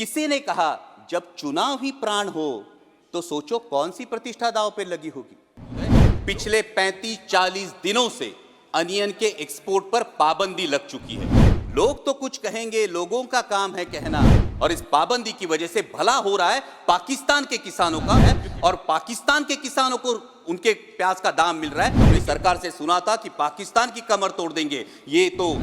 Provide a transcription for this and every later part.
किसी ने कहा जब चुनाव ही प्राण हो तो सोचो कौन सी प्रतिष्ठा दांव पे लगी होगी। पिछले 35-40 दिनों से अनियन के एक्सपोर्ट पर पाबंदी लग चुकी है। लोग तो कुछ कहेंगे, लोगों का काम है कहना, और इस पाबंदी की वजह से भला हो रहा है पाकिस्तान के किसानों का है, और पाकिस्तान के किसानों को उनके प्याज का दाम मिल रहा है। हमने सरकार से सुना था कि पाकिस्तान की कमर तोड़ देंगे। ये तो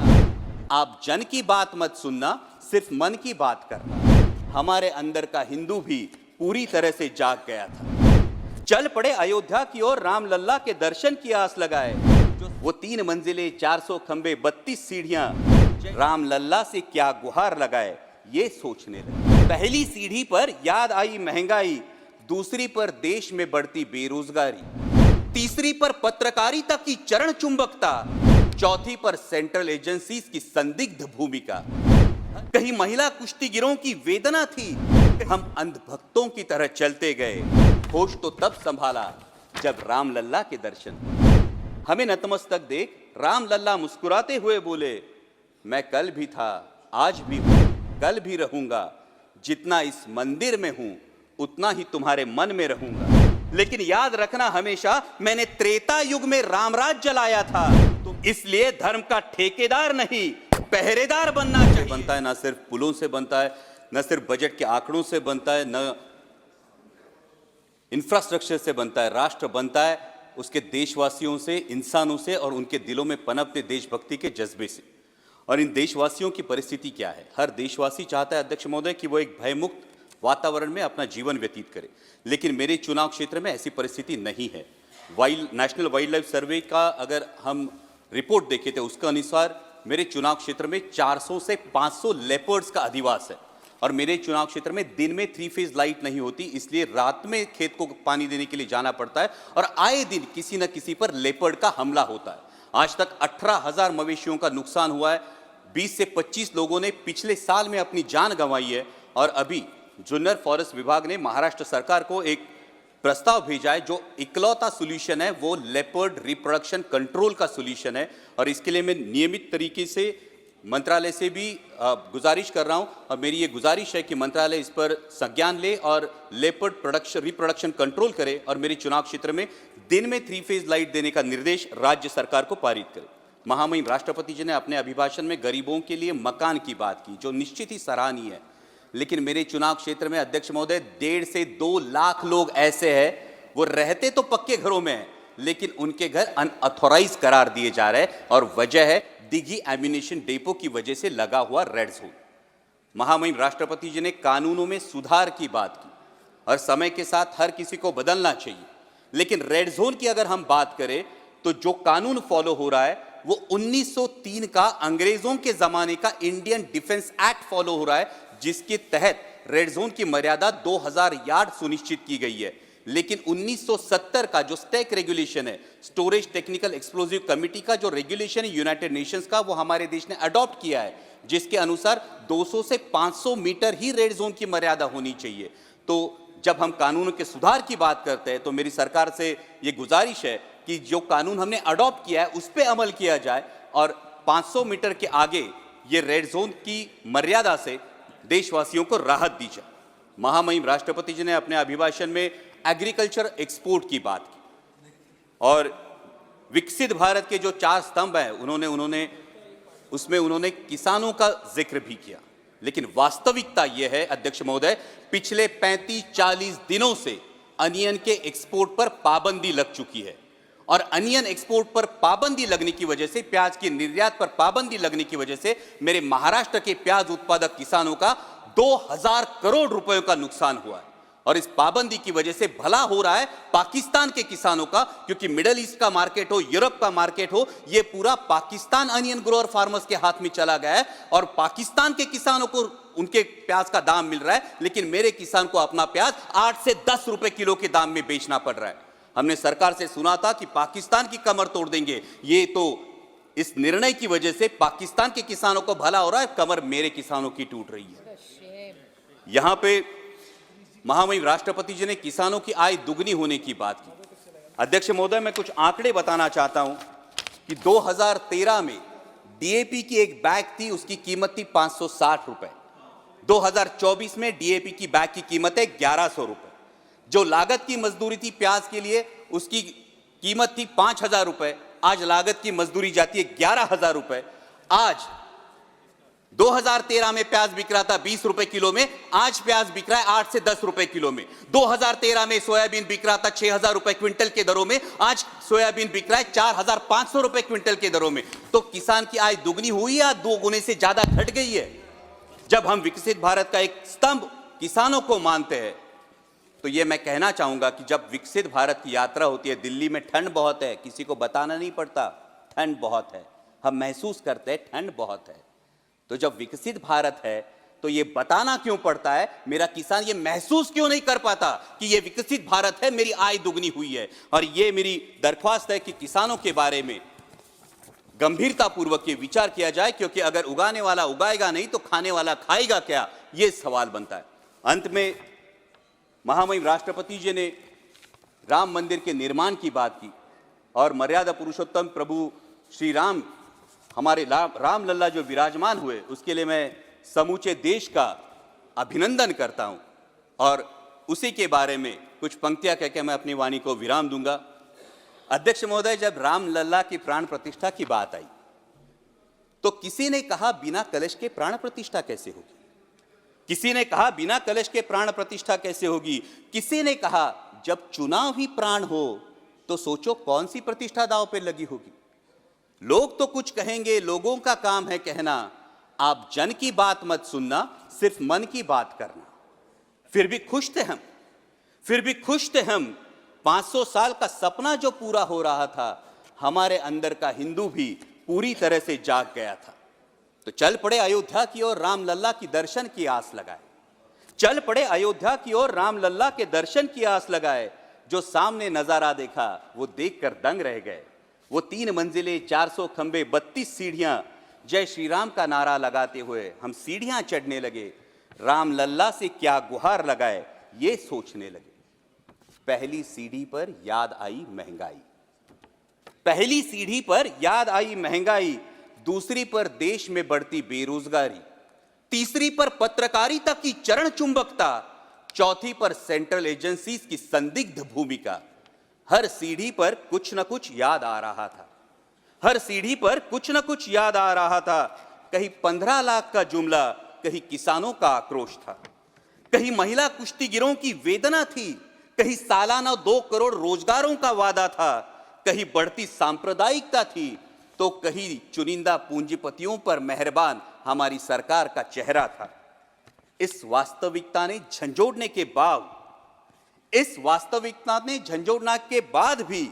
आप जन की बात मत सुनना, सिर्फ मन की बात करना। हमारे अंदर का हिंदू भी पूरी तरह से जाग गया था। चल पड़े अयोध्या की ओर, राम लल्ला के दर्शन की आस लगाए। वो 3 मंजिले, 400 खंबे, 32 सीढ़ियां, राम लल्ला से क्या गुहार लगाए ये सोचने लगे। पहली सीढ़ी पर याद आई महंगाई, दूसरी पर देश में बढ़ती बेरोजगारी, तीसरी पर पत्रकारिता की चरण चुंबकता, चौथी पर सेंट्रल एजेंसीज की संदिग्ध भूमिका, कहीं महिला कुश्तीगिरों की वेदना थी। हम अंधभक्तों की तरह चलते गए, होश तो तब संभाला जब राम लल्ला के दर्शन। हमें नतमस्तक देख राम लल्ला मुस्कुराते हुए बोले, मैं कल भी था, आज भी हूं, कल भी रहूंगा। जितना इस मंदिर में हूं उतना ही तुम्हारे मन में रहूंगा। लेकिन याद रखना हमेशा, मैंने त्रेता युग में रामराज जलाया था। इसलिए धर्म का ठेकेदार नहीं, पहरेदार बनना चाहिए। बनता है ना सिर्फ पुलों से बनता है, न सिर्फ बजट के आंकड़ों से बनता है, न इंफ्रास्ट्रक्चर से बनता है। राष्ट्र बनता है उसके देशवासियों से, इंसानों से, और उनके दिलों में पनपते देशभक्ति के जज्बे से। और इन देशवासियों की परिस्थिति क्या है? हर देशवासी चाहता है अध्यक्ष महोदय कि वो एक भयमुक्त वातावरण में अपना जीवन व्यतीत करे, लेकिन मेरे चुनाव क्षेत्र में ऐसी परिस्थिति नहीं है। नेशनल वाइल्ड लाइफ सर्वे का अगर हम रिपोर्ट देखें तो उसके अनुसार मेरे चुनाव क्षेत्र में 400 से 500 लेपर्ड्स का अधिवास है, और मेरे चुनाव क्षेत्र में दिन में 3 फेज लाइट नहीं होती, इसलिए रात में खेत को पानी देने के लिए जाना पड़ता है, और आए दिन किसी न किसी पर लेपर्ड का हमला होता है। आज तक 18,000 मवेशियों का नुकसान हुआ है। 20 से 25 लोगों ने पिछले साल में अपनी जान गंवाई है, और अभी जुन्नर फॉरेस्ट विभाग ने महाराष्ट्र सरकार को एक प्रस्ताव भेजा है जो इकलौता सोल्यूशन है, वो लेपर्ड रिप्रोडक्शन कंट्रोल का सोल्यूशन है। और इसके लिए मैं नियमित तरीके से मंत्रालय से भी गुजारिश कर रहा हूं, और मेरी ये गुजारिश है कि मंत्रालय इस पर संज्ञान ले और लेपर्ड रिप्रोडक्शन कंट्रोल करे, और मेरे चुनाव क्षेत्र में दिन में 3 फेज लाइट देने का निर्देश राज्य सरकार को पारित करे। महामहिम राष्ट्रपति जी ने अपने अभिभाषण में गरीबों के लिए मकान की बात की, जो निश्चित ही सराहनीय है, लेकिन मेरे चुनाव क्षेत्र में अध्यक्ष महोदय 1.5 से 2 लाख लोग ऐसे हैं, वो रहते तो पक्के घरों में हैं, लेकिन उनके घर अनऑथोराइज करार दिए जा रहे हैं, और वजह है दिघी एम्यूनिशन डेपो की वजह से लगा हुआ रेड जोन। महामहिम राष्ट्रपति जी ने कानूनों में सुधार की बात की, और समय के साथ हर किसी को बदलना चाहिए, लेकिन रेड जोन की अगर हम बात करें तो जो कानून फॉलो हो रहा है वो 1903 का अंग्रेजों के जमाने का इंडियन डिफेंस एक्ट फॉलो हो रहा है, जिसके तहत रेड जोन की मर्यादा 2000 यार्ड सुनिश्चित की गई है। लेकिन 1970 का जो स्टैक रेगुलेशन है, स्टोरेज टेक्निकल एक्सप्लोजिव कमिटी का जो रेगुलेशन है यूनाइटेड नेशंस का, वो हमारे देश ने अडॉप्ट किया है, जिसके अनुसार 200 से 500 मीटर ही रेड जोन की मर्यादा होनी चाहिए। तो जब हम कानून के सुधार की बात करते हैं तो मेरी सरकार से ये गुजारिश है कि जो कानून हमने अडॉप्ट किया है उस पर अमल किया जाए, और 500 मीटर के आगे ये रेड जोन की मर्यादा से देशवासियों को राहत दी जाए। महामहिम राष्ट्रपति जी ने अपने अभिभाषण में एग्रीकल्चर एक्सपोर्ट की बात की, और विकसित भारत के जो 4 स्तंभ हैं उन्होंने किसानों का जिक्र भी किया। लेकिन वास्तविकता यह है अध्यक्ष महोदय, पिछले 35-40 दिनों से अनियन के एक्सपोर्ट पर पाबंदी लग चुकी है, और अनियन एक्सपोर्ट पर पाबंदी लगने की वजह से, प्याज के निर्यात पर पाबंदी लगने की वजह से मेरे महाराष्ट्र के प्याज उत्पादक किसानों का 2000 करोड़ रुपयों का नुकसान हुआ है। और इस पाबंदी की वजह से भला हो रहा है पाकिस्तान के किसानों का, क्योंकि मिडिल ईस्ट का मार्केट हो, यूरोप का मार्केट हो, ये पूरा पाकिस्तान अनियन ग्रोअर फार्मर्स के हाथ में चला गया है, और पाकिस्तान के किसानों को उनके प्याज का दाम मिल रहा है, लेकिन मेरे किसान को अपना प्याज 8 से 10 रुपए किलो के दाम में बेचना पड़ रहा है। हमने सरकार से सुना था कि पाकिस्तान की कमर तोड़ देंगे, ये तो इस निर्णय की वजह से पाकिस्तान के किसानों को भला हो रहा है, कमर मेरे किसानों की टूट रही है। यहां पे महामहिम राष्ट्रपति जी ने किसानों की आय दुगनी होने की बात की। अध्यक्ष महोदय, मैं कुछ आंकड़े बताना चाहता हूं कि 2013 में डीएपी की एक बैग थी, उसकी कीमत थी 560 रुपए। 2024 में डीएपी की बैग की कीमत है 1100 रुपए। जो लागत की मजदूरी थी प्याज के लिए, उसकी कीमत थी 5000 रुपए, आज लागत की मजदूरी जाती है 11000 रुपए। आज 2013 में प्याज बिक रहा था 20 रुपए किलो में, आज प्याज बिक रहा है 8 से 10 रुपए किलो में। 2013 में सोयाबीन बिक रहा था 6000 रुपए क्विंटल के दरों में, आज सोयाबीन बिक रहा है 4500 रुपए क्विंटल के दरों में। तो किसान की आय दुगनी हुई या 2 गुने से ज्यादा घट गई है? जब हम विकसित भारत का एक स्तंभ किसानों को मानते हैं, तो यह मैं कहना चाहूंगा कि जब विकसित भारत की यात्रा होती है, दिल्ली में ठंड बहुत है, किसी को बताना नहीं पड़ता, ठंड बहुत है, हम महसूस करते हैं ठंड बहुत है। तो जब विकसित भारत है तो ये बताना क्यों पड़ता है, मेरा किसान ये महसूस क्यों नहीं कर पाता कि ये विकसित भारत है, मेरी आय दुगनी हुई है। और ये मेरी दरख्वास्त है कि किसानों के बारे में गंभीरतापूर्वक ये विचार किया जाए, क्योंकि अगर उगाने वाला उगाएगा नहीं तो खाने वाला खाएगा क्या, ये सवाल बनता है। अंत में महामहिम राष्ट्रपति जी ने राम मंदिर के निर्माण की बात की और मर्यादा पुरुषोत्तम प्रभु श्री राम, हमारे राम लल्ला जो विराजमान हुए, उसके लिए मैं समूचे देश का अभिनंदन करता हूं। और उसी के बारे में कुछ पंक्तियां कहकर मैं अपनी वाणी को विराम दूंगा। अध्यक्ष महोदय, जब राम लल्ला की प्राण प्रतिष्ठा की बात आई तो किसी ने कहा बिना कलश के प्राण प्रतिष्ठा कैसे होगी, किसी ने कहा बिना कलश के प्राण प्रतिष्ठा कैसे होगी, किसी ने कहा जब चुनाव ही प्राण हो तो सोचो कौन सी प्रतिष्ठा दांव पे लगी होगी। लोग तो कुछ कहेंगे, लोगों का काम है कहना, आप जन की बात मत सुनना, सिर्फ मन की बात करना। फिर भी खुश थे हम, फिर भी खुश थे हम। 500 साल का सपना जो पूरा हो रहा था, हमारे अंदर का हिंदू भी पूरी तरह से जाग गया था। तो चल पड़े अयोध्या की ओर, राम लल्ला की दर्शन की आस लगाए। चल पड़े अयोध्या की ओर, राम लल्ला के दर्शन की आस लगाए। जो सामने नजारा देखा वो देखकर दंग रह गए। वो 3 मंजिलें, 400 खंबे, 32 सीढ़ियां, जय श्री राम का नारा लगाते हुए हम सीढ़ियां चढ़ने लगे। राम लल्ला से क्या गुहार लगाए ये सोचने लगे। पहली सीढ़ी पर याद आई महंगाई, पहली सीढ़ी पर याद आई महंगाई, दूसरी पर देश में बढ़ती बेरोजगारी, तीसरी पर पत्रकारिता की चरण चुंबकता, चौथी पर सेंट्रल एजेंसीज की संदिग्ध भूमिका। हर सीढ़ी पर कुछ न कुछ याद आ रहा था, हर सीढ़ी पर कुछ न कुछ याद आ रहा था। कहीं 15 लाख का जुमला, कहीं किसानों का आक्रोश था, कहीं महिला कुश्तीगिरों की वेदना थी, कहीं सालाना 2 करोड़ रोजगारों का वादा था, कहीं बढ़ती सांप्रदायिकता थी, तो कहीं चुनिंदा पूंजीपतियों पर मेहरबान हमारी सरकार का चेहरा था। इस वास्तविकता ने झंझोड़ने के बाद, इस वास्तविकता ने झंझोड़ने के बाद भी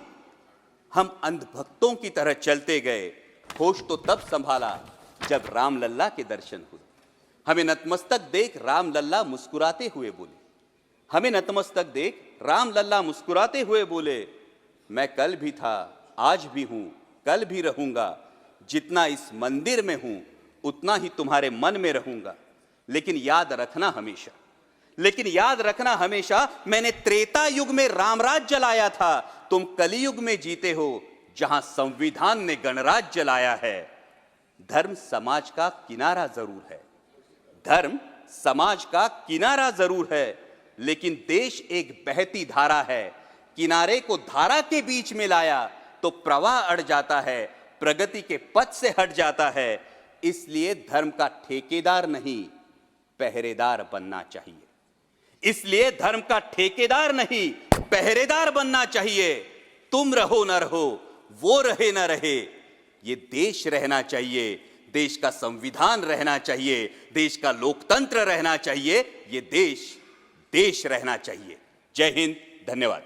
हम अंधभक्तों की तरह चलते गए। होश तो तब संभाला जब राम लल्ला के दर्शन हुए। हमें नतमस्तक देख राम लल्ला मुस्कुराते हुए बोले, हमें नतमस्तक देख राम लल्ला मुस्कुराते हुए बोले, मैं कल भी था, आज भी हूं, कल भी रहूंगा। जितना इस मंदिर में हूं उतना ही तुम्हारे मन में रहूंगा। लेकिन याद रखना हमेशा, लेकिन याद रखना हमेशा, मैंने त्रेता युग में रामराज जलाया था, तुम कलियुग में जीते हो जहां संविधान ने गणराज जलाया है। धर्म समाज का किनारा जरूर है, धर्म समाज का किनारा जरूर है, लेकिन देश एक बहती धारा है। किनारे को धारा के बीच में लाया तो प्रवाह अड़ जाता है, प्रगति के पथ से हट जाता है। इसलिए धर्म का ठेकेदार नहीं, पहरेदार बनना चाहिए। इसलिए धर्म का ठेकेदार नहीं, पहरेदार बनना चाहिए। तुम रहो न रहो, वो रहे न रहे, ये देश रहना चाहिए, देश का संविधान रहना चाहिए, देश का लोकतंत्र रहना चाहिए, ये देश रहना चाहिए। जय हिंद, धन्यवाद।